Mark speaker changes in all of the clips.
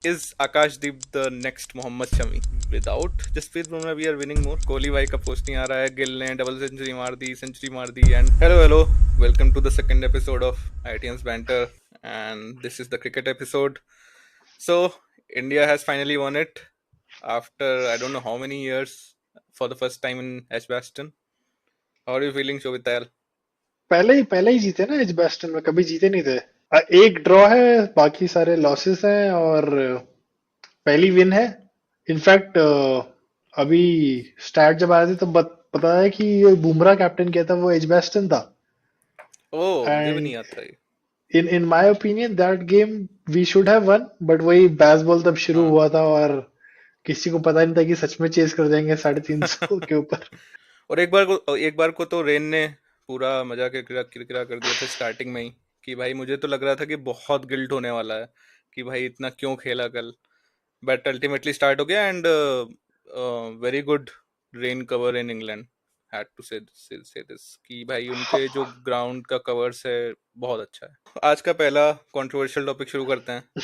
Speaker 1: Is Akashdeep the next Mohammad Shami? Without Jasprit Bumrah, we are winning more. Kohli भाई का post नहीं आ रहा है, गिल ने डबल सेंचुरी मार दी and hello welcome to the second episode of ITN's banter and this is the cricket episode. So India has finally won it after I don't know how many years for the first time in Edgbaston. How are you feeling, Shobitael?
Speaker 2: पहले ही जीते ना Edgbaston में, कभी जीते नहीं थे। एक draw है, बाकी सारे लॉसेस हैं और पहली विन है। इनफैक्ट अभी स्टैट जब आए थे तो पता है कि ये बुमराह कैप्टन किया था, वो एजबेस्टन था।
Speaker 1: ओह, मुझे भी
Speaker 2: एंड
Speaker 1: नहीं आता ये।
Speaker 2: In my opinion that game we should have won, but वही बैसबॉल तब शुरू
Speaker 1: हाँ।
Speaker 2: हुआ था और किसी को पता नहीं था कि सच में चेस कर जाएंगे 350 के ऊपर।
Speaker 1: और एक बार को तो रेन ने पूरा मजा किरकिरा कर दिया था स्टार्टिंग में ही कि भाई मुझे तो लग रहा था कि बहुत गिल्ट होने वाला है कि भाई इतना क्यों खेला कल। बट अल्टीमेटली स्टार्ट हो गया and very good rain cover in England. Had to say this कि भाई उनके जो ग्राउंड का कवर्स है बहुत अच्छा है। आज का पहला कंट्रोवर्शियल टॉपिक शुरू करते हैं।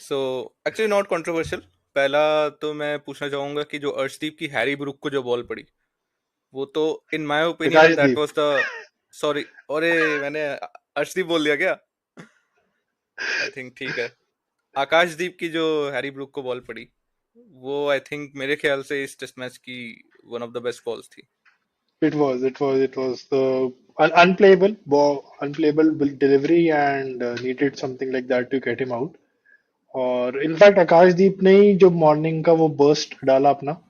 Speaker 1: So actually not controversial. पहला तो मैं पूछना चाहूंगा कि जो अर्शदीप की हैरी ब्रूक को जो बॉल पड़ी, वो तो इन my opinion that
Speaker 2: Akashdeep.
Speaker 1: Was the sorry. अरे मैंने अर्शदीप बोल दिया क्या? आई थिंक ठीक है। आकाशदीप की जो हैरी ब्रूक को बॉल पड़ी, वो आई थिंक मेरे ख्याल से इस टेस्ट मैच की one of the best balls थी।
Speaker 2: It was the unplayable ball, unplayable delivery, and needed something like that to get him out. और इनफैक्ट आकाशदीप ने ही जो मॉर्निंग का वो बर्स्ट डाला अपना,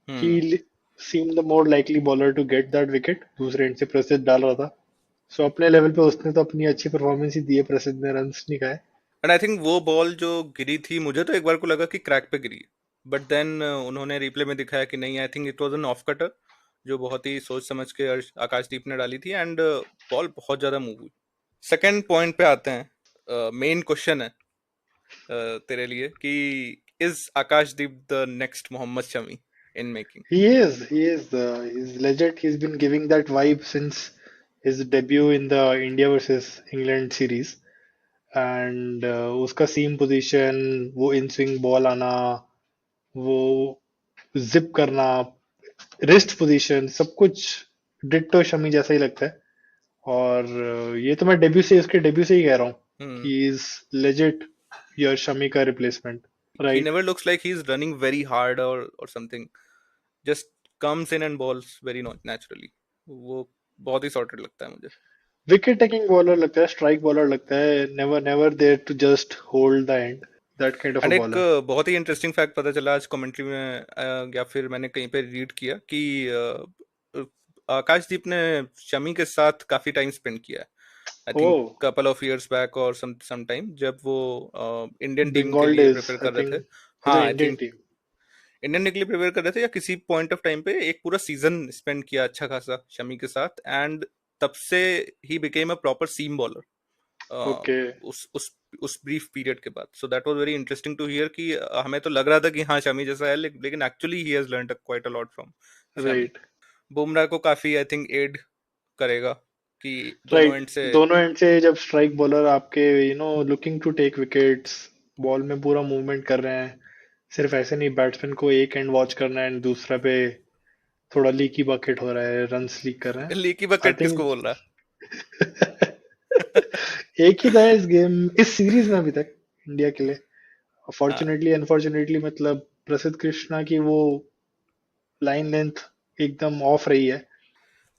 Speaker 2: he
Speaker 1: hmm.
Speaker 2: seemed the more likely bowler to get that wicket। दूसरे and से प्रसिद्ध डाल रहा था, सो अपने लेवल पे उसने तो अपनी अच्छी परफॉर्मेंस ही दी है, प्रसिद्ध ने रन्स नहीं खाए।
Speaker 1: एंड आई थिंक वो बॉल जो गिरी थी, मुझे तो एक बार को लगा कि क्रैक पे गिरी, बट देन उन्होंने रिप्ले में दिखाया कि नहीं, I think it was an off cutter जो बहुत ही सोच समझ के आकाशदीप ने डाली थी एंड बॉल बहुत ज्यादा मूव हुई। सेकंड पॉइंट पे आते हैं। मेन क्वेश्चन है तेरे लिए कि is Akashdeep the next Mohammed Shami in making?
Speaker 2: He's legit. He's been giving that vibe since his debut in the India versus England series. And उसका सीम पोजीशन, वो इन स्विंग बॉल आना, वो जिप करना, रिस्ट पोजीशन, सब कुछ डिट्टो शमी जैसा ही लगता है। और ये तो मैं उसके डेब्यू से ही कह रहा हूँ
Speaker 1: हम्म।
Speaker 2: कि इज लेजिट योर शमी का replacement,
Speaker 1: he
Speaker 2: right.
Speaker 1: Never looks like he is running very hard or something, just comes in and bowls very naturally. वो बहुत ही सॉर्टेड लगता है मुझे।
Speaker 2: विकेट टेकिंग बॉलर लगता है, स्ट्राइक बॉलर लगता है, never never there to just hold the end, that kind of a
Speaker 1: end एक
Speaker 2: बॉलर।
Speaker 1: बहुत ही इंटरेस्टिंग फैक्ट पता चला आज कमेंट्री में, या फिर मैंने कहीं पे रीड किया कि आकाशदीप ने शमी के साथ काफी टाइम स्पेंड किया है। I
Speaker 2: oh,
Speaker 1: think couple of years back और सम टाइम जब वो इंडियन टीम के
Speaker 2: बंगाल
Speaker 1: लिए
Speaker 2: डेज
Speaker 1: प्रिपेयर
Speaker 2: आई
Speaker 1: कर रहे
Speaker 2: थिंक।
Speaker 1: थे।
Speaker 2: वो तो
Speaker 1: हाँ, आई
Speaker 2: इंडियन
Speaker 1: थिंक
Speaker 2: टीम।
Speaker 1: इंडियन के लिए प्रिपेयर कर रहे थे या किसी पॉइंट ऑफ टाइम पे एक पूरा सीजन स्पेंड किया अच्छा खासा शमी के साथ एंड तब से ही became a proper seam bowler
Speaker 2: okay,
Speaker 1: उस ब्रीफ पीरियड के बाद। So that was very interesting to hear कि हमें तो लग रहा था कि हाँ शमी जैसा है, लेकिन actually he has learned quite a lot from Shami.
Speaker 2: Right.
Speaker 1: Bumrah को काफी आई थिंक एड करेगा कि दोनों
Speaker 2: राइट,
Speaker 1: एंड से।
Speaker 2: दोनों एंड से जब स्ट्राइक बॉलर आपके looking to take wickets, ball में पूरा मूवमेंट कर रहे हैं, सिर्फ ऐसे नहीं बैट्समैन को एक एंड वॉच करना है एंड दूसरा पे थोड़ा लीकी बकेट हो रहा है, रन्स लीक कर रहे हैं।
Speaker 1: लीकी
Speaker 2: आई
Speaker 1: बकेट किसको
Speaker 2: थिंक
Speaker 1: बोल रहा
Speaker 2: एक ही था इस गेम, इस सीरीज में अभी तक इंडिया के लिए।
Speaker 1: है?
Speaker 2: फॉर्चुनेटली अनफॉर्चुनेटली, मतलब प्रसिद्ध कृष्णा की वो लाइन लेंथ एकदम ऑफ रही है।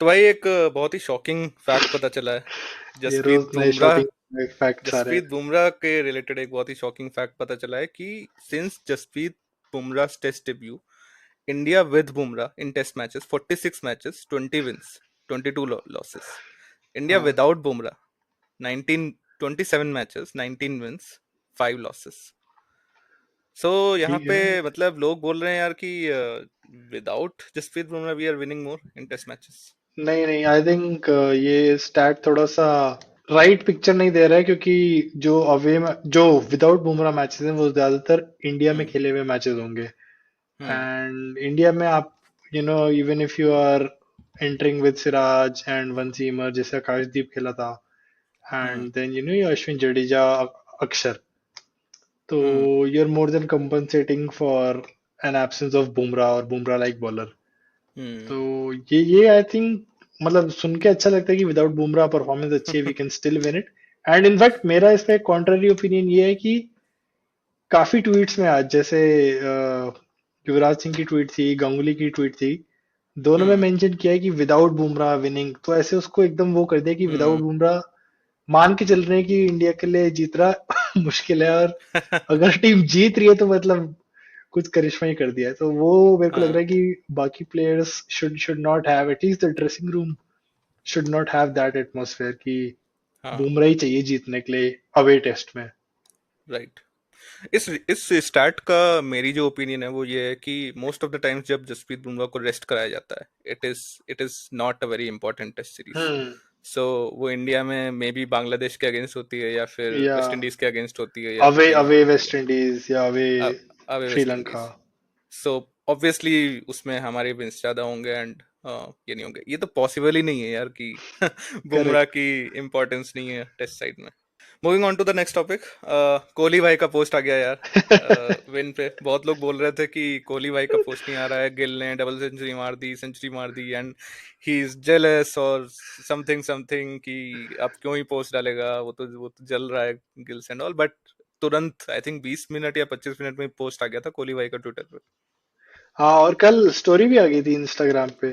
Speaker 1: तो भाई एक बहुत ही शॉकिंग फैक्ट पता चला है।
Speaker 2: ये
Speaker 1: जसप्रीत
Speaker 2: रोज नए
Speaker 1: बुमराह
Speaker 2: शॉकिंग फैक्ट्स आ रहे
Speaker 1: जसप्रीत बुमराह के रिलेटेड एक बहुत ही शॉकिंग फैक्ट पता चला है कि since Jasprit Bumrah test debut, India with Bumrah in test matches 46 matches, 20 wins, 22 losses. India
Speaker 2: हैं। हाँ,
Speaker 1: without Bumrah 19 27 matches, 19 wins, 5 losses. So यहाँ
Speaker 2: ठीक
Speaker 1: पे
Speaker 2: है।
Speaker 1: मतलब लोग बोल रहे हैं यार कि without Jasprit Bumrah we are winning more in test matches.
Speaker 2: नहीं नहीं, आई थिंक ये स्टैट थोड़ा सा राइट पिक्चर नहीं दे रहा है, क्योंकि जो अवे में जो विदाउट बुमराह मैचेस हैं वो ज्यादातर इंडिया में
Speaker 1: हम्म।
Speaker 2: खेले हुए मैचेस होंगे।
Speaker 1: हम्म।
Speaker 2: एंड इंडिया में आप even if you are entering with Siraj and one seamer जैसे आकाशदीप खेला था,
Speaker 1: hmm.
Speaker 2: And then Ashwin Jadeja, Axar, तो
Speaker 1: हम्म।
Speaker 2: you're more than compensating for an absence of Bumrah or Bumrah like bowler.
Speaker 1: हम्म।
Speaker 2: तो ये आई थिंक मतलब सुन के अच्छा लगता है कि विदाउट बुमराह परफॉर्मेंस अच्छी है, we can still win it. And in fact मेरा इस पे कॉन्ट्ररी ओपिनियन ये है कि काफी ट्वीट्स में आज जैसे युवराज सिंह की ट्वीट थी, गांगुली की ट्वीट थी, दोनों में
Speaker 1: हम्म।
Speaker 2: मेंशन किया है कि विदाउट बुमराह विनिंग, तो ऐसे उसको एकदम वो कर दिया कि विदाउट
Speaker 1: हम्म।
Speaker 2: बुमराह मान के चल रहे हैं कि इंडिया के लिए जीतना मुश्किल है, और अगर टीम जीत रही है तो मतलब कुछ करिश्मा ही कर दिया है। तो वो मेरे को लग रहा
Speaker 1: हाँ।
Speaker 2: है कि बाकी players should not have, at least the dressing room should not have that atmosphere कि
Speaker 1: हाँ।
Speaker 2: बुमराह ही चाहिए जीतने के लिए अवे टेस्ट में।
Speaker 1: राइट। इस स्टार्ट का मेरी जो ओपिनियन है वो ये है कि मोस्ट ऑफ द टाइम्स जब जसप्रीत बुमराह को रेस्ट कराया जाता है, it is not a very important test series.
Speaker 2: Hmm.
Speaker 1: So वो इंडिया में मे बी बांग्लादेश के अगेंस्ट होती है, या फिर
Speaker 2: या
Speaker 1: वेस्ट इंडीज के अगेंस्ट होती है, या फिर
Speaker 2: अवे
Speaker 1: कहीं और
Speaker 2: अवे
Speaker 1: होती है।
Speaker 2: वेस्ट इंडीज या away
Speaker 1: away west
Speaker 2: Sri Lanka.
Speaker 1: Indies. So obviously उसमें हमारे विंस ज्यादा होंगे, एंड ये नहीं होंगे, ये तो पॉसिबल ही नहीं है यार कि बुमराह
Speaker 2: करेक्ट।
Speaker 1: की इम्पोर्टेंस नहीं है टेस्ट साइड में। Moving on to the next topic, Kohli भाई का पोस्ट आ गया यार विन पे। बहुत लोग बोल रहे थे कि कोहली भाई का पोस्ट नहीं आ रहा है, गिल ने डबल सेंचुरी मार दी एंड ही इज जेलस और समथिंग समथिंग, कि अब क्यों ही पोस्ट डालेगा, वो तो जल रहा है गिल एंड ऑल। बट तुरंत आई थिंक 20 मिनट या 25 मिनट में पोस्ट आ गया था कोहली भाई का ट्विटर पे।
Speaker 2: हाँ, और कल स्टोरी भी आ गई थी इंस्टाग्राम पे।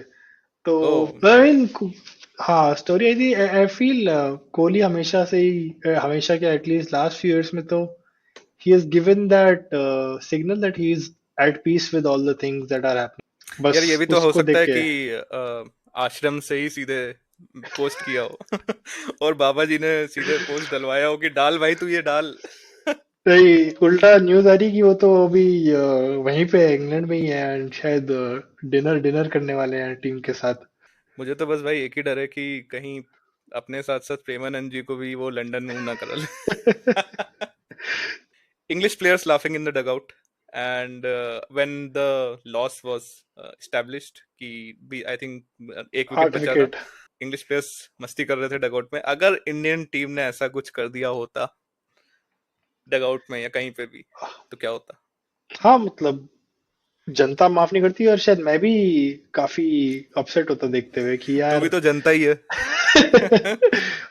Speaker 2: तो
Speaker 1: ओह
Speaker 2: आई
Speaker 1: नाइस।
Speaker 2: मीन, हाँ स्टोरी आई थी। आई फील कोहली हमेशा से ही हमेशा के एटलीस्ट लास्ट फ्यू इयर्स में तो he has given that signal that he is at peace with all the things that are happening, बस
Speaker 1: यार ये भी तो हो
Speaker 2: उसको
Speaker 1: सकता
Speaker 2: देख
Speaker 1: है
Speaker 2: के।
Speaker 1: कि आश्रम से ही सीधे पोस्ट किया हो और बाबा जी ने सीधे पोस्ट डलवाया हो कि डाल भाई तू ये डाल।
Speaker 2: नहीं, उल्टा न्यूज आ रही कि वो तो अभी वहीं पे इंग्लैंड में ही है and शायद डिनर डिनर करने वाले हैं टीम के साथ।
Speaker 1: मुझे तो बस भाई एक ही डर है कि कहीं अपने साथ साथ प्रेमानंद जी को भी वो लंदन मूव ना करा ले। English players laughing in the dugout, and when the loss was established कि भी आई थिंक एक विकेट
Speaker 2: 8
Speaker 1: बचा था,
Speaker 2: विकेट।
Speaker 1: इंग्लिश प्लेयर्स मस्ती कर रहे थे डगआउट में। अगर इंडियन टीम ने ऐसा कुछ कर दिया होता डगआउट में या कहीं पे भी, तो क्या होता?
Speaker 2: हाँ मतलब जनता माफ नहीं करती, और शायद मैं भी काफी अपसेट होता देखते हुए कि
Speaker 1: तू
Speaker 2: यार।
Speaker 1: भी तो जनता ही है।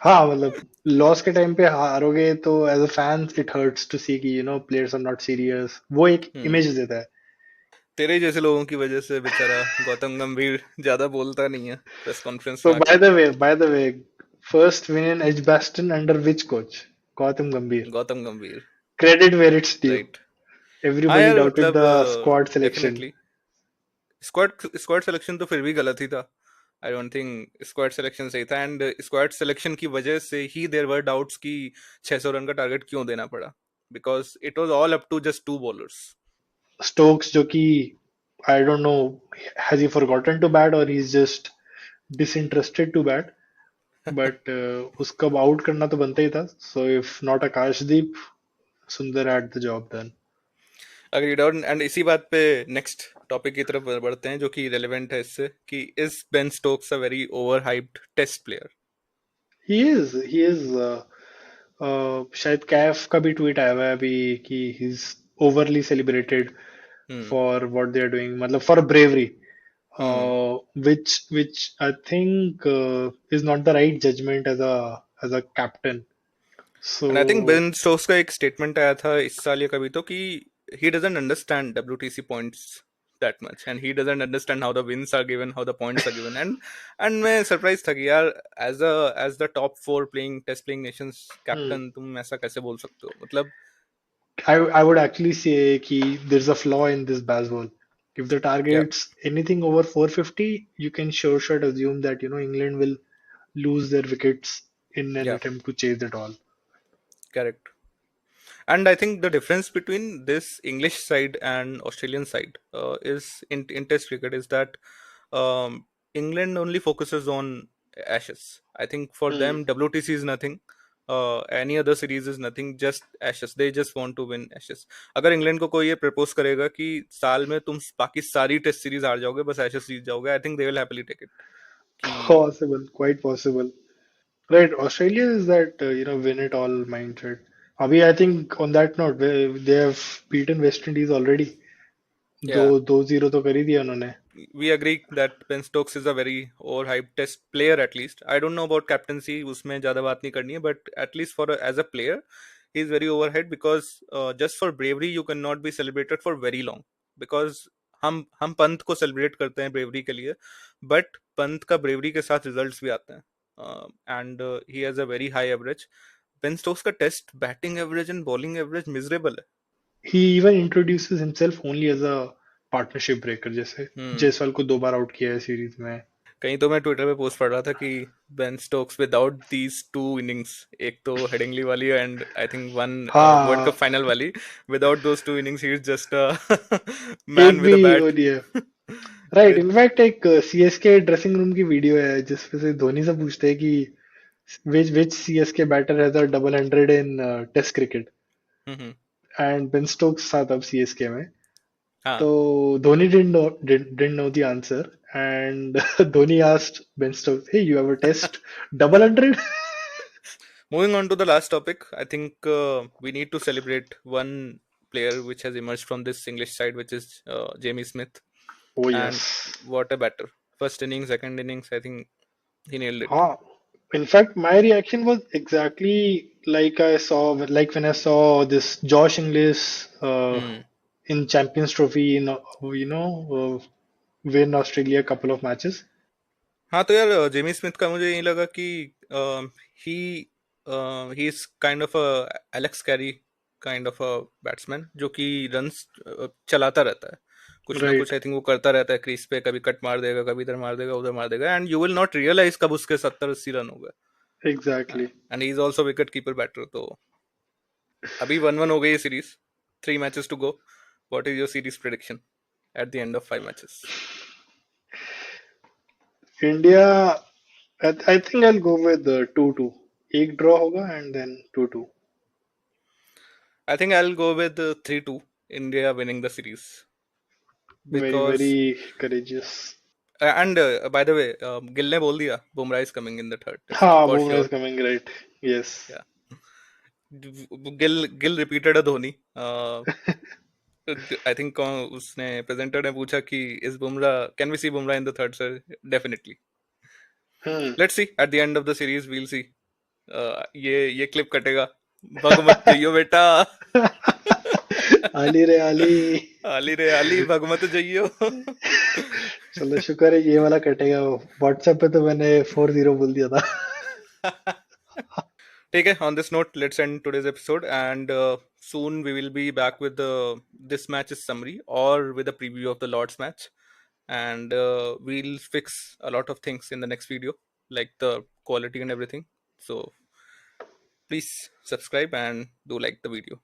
Speaker 2: हाँ मतलब लॉस के टाइम पे हारोगे तो as a fan it hurts to see कि प्लेयर्स आर नॉट सीरियस, वो एक
Speaker 1: हम्म।
Speaker 2: इमेज देता है।
Speaker 1: तेरे जैसे लोगों की वजह से बेचारा गौतम गंभीर ज्यादा बोलता नहीं है प्रेस कॉन्फ्रेंस
Speaker 2: So
Speaker 1: में आके।
Speaker 2: by the way, first win in Edgbaston under which coach? Gautam Gambhir.
Speaker 1: Gautam गंभीर।
Speaker 2: Credit where it's due.
Speaker 1: Right. हाँ
Speaker 2: Everybody
Speaker 1: यार
Speaker 2: doubted
Speaker 1: मतलब
Speaker 2: the squad selection.
Speaker 1: Definitely squad squad selection तो फिर भी गलत ही था। I don't think squad selection सही था, एंड स्क्वाड सिलेक्शन की वजह से ही देयर वर डाउट्स कि 600 रन का टारगेट क्यों देना पड़ा, because it was all up to just two bowlers.
Speaker 2: Stokes, जो कि I don't know, has he forgotten to bat or he's just disinterested to bat? But उसका आउट करना तो बनता ही था. So if not Akashdeep, Sundar had the job done.
Speaker 1: Agreed. और and इसी बात पे नेक्स्ट टॉपिक की तरफ बढ़ते हैं जो कि रेलेवेंट है इससे, कि is Ben Stokes a very over hyped test player?
Speaker 2: He is, he is. शायद कैफ का भी ट्वीट आया हुआ है अभी कि he is overly celebrated
Speaker 1: hmm.
Speaker 2: for what they are doing, matlab for bravery,
Speaker 1: hmm.
Speaker 2: which I think is not the right judgment as a captain. So
Speaker 1: and I think Ben Stokes का एक statement आया था इस साल या कभी तो, कि he doesn't understand WTC points that much and he doesn't understand how the wins are given, how the points are given, and मैं सरप्राइज था कि यार as the top four playing test playing nations
Speaker 2: hmm,
Speaker 1: captain तुम ऐसा कैसे बोल सकते हो मतलब।
Speaker 2: I would actually say कि there's a flaw in this baseball. If the
Speaker 1: या
Speaker 2: target's anything over 450, you can sure shot assume that England will lose their wickets in an
Speaker 1: या
Speaker 2: attempt to chase it all.
Speaker 1: Correct. And I think the difference between this English side and Australian side is in Test cricket is that England only focuses on Ashes. I think for
Speaker 2: Hmm.
Speaker 1: them WTC is nothing. Any other series is nothing. Just Ashes. They just want to win Ashes. अगर England को कोई ये propose करेगा कि साल में तुम बाकी सारी टेस्ट सीरीज हार जाओगे बस एशेस जीत जाओगे, I think they will happily take it. कि
Speaker 2: Possible, quite possible. Right, Australia is that win it all mindset. अभी I think on that note they have beaten West Indies already. दो
Speaker 1: या
Speaker 2: 2-0 तो कर ही दिया उन्होंने.
Speaker 1: we agree that Ben Stokes is a very overhyped test player at least. I don't know about captaincy, उसमें ज़्यादा बात नहीं करनी है, but at least for as a player, he is very overhyped because just for bravery you cannot be celebrated for very long. Because हम पंत को celebrate करते हैं ब्रेवरी के लिए, बट पंत का ब्रेवरी के साथ रिजल्ट्स भी आते हैं and he has a very high average. Ben Stokes का test batting average and bowling average miserable
Speaker 2: He even introduces himself only as a partnership breaker. जैसे
Speaker 1: है.
Speaker 2: जायसवाल को 2 बार आउट किया है सीरीज में.
Speaker 1: कहीं तो मैं ट्विटर पे पोस्ट पढ़ रहा था कि Ben Stokes without these two innings, एक तो हेडिंगली वाली and I think one world cup
Speaker 2: हाँ,
Speaker 1: फाइनल वाली, without those two innings he is just a man
Speaker 2: एक
Speaker 1: विद
Speaker 2: भी
Speaker 1: अ
Speaker 2: वो
Speaker 1: बैट.
Speaker 2: नहीं है. राइट.
Speaker 1: विद
Speaker 2: इनफैक्ट एक सीएसके ड्रेसिंग रूम की वीडियो है जिसमें से धोनी से पूछते हैं कि which CSK batter has a double hundred in Test cricket, and Ben Stokes था तब CSK में.
Speaker 1: हाँ.
Speaker 2: तो Dhoni didn't know the answer, and Dhoni asked Ben Stokes, "Hey, you have a test double hundred?"
Speaker 1: Moving on to the last topic, I think we need to celebrate one player which has emerged from this English side, which is Jamie Smith.
Speaker 2: Oh
Speaker 1: And
Speaker 2: yes.
Speaker 1: what a batter! First inning, second innings, I think he nailed it.
Speaker 2: हाँ. In fact, my reaction was exactly like when I saw this Josh Inglis
Speaker 1: Hmm.
Speaker 2: in Champions Trophy win Australia couple of matches.
Speaker 1: हाँ तो यार Jamie Smith का मुझे यही लगा कि he he is kind of a Alex Carey kind of a batsman जो कि रन्स चलाता रहता है, कुछ ना कुछ
Speaker 2: Right.
Speaker 1: आई थिंक वो करता रहता है क्रीज पे, कभी कट मार देगा, कभी इधर मार देगा, उधर मार देगा, and you will not realize कब उसके 70-80 रन हो गए.
Speaker 2: Exactly.
Speaker 1: And he is also wicket keeper batter. तो अभी 1-1 हो गई है series, 3 matches to go. What is your series prediction at the end of 5 matches?
Speaker 2: India, I think I'll go with 2-2. एक draw होगा and then 2-2.
Speaker 1: I think I will go with 3-2, India winning the series.
Speaker 2: Very,
Speaker 1: Because
Speaker 2: very courageous.
Speaker 1: and by the way, Gill ने बोल दिया Bumrah is coming in the third test
Speaker 2: हाँ,
Speaker 1: for
Speaker 2: Bumrah is
Speaker 1: sure.
Speaker 2: coming, right. Yes.
Speaker 1: या Gill Gill repeated a Dhoni. I think उसने presenter ने पूछा कि is Bumrah, can we see Bumrah in the third, sir definitely.
Speaker 2: Hmm.
Speaker 1: Let's see eight the end of the series, we'll see. ये clip कटेगा, भग मत जाइयो बेटा.
Speaker 2: आली रे आली.
Speaker 1: आली रे आली, भग मत जाइयो.
Speaker 2: चलो शुक्र है ये वाला कटेगा. व्हाट्सएप पे तो मैंने 4-0 बोल दिया था.
Speaker 1: ठीक है, on this note, let's end today's episode, and soon we will be back with the this match's summary or with a preview of the Lord's match, and we'll fix a lot of things in the next video, like the quality and everything. So please subscribe and do like the video.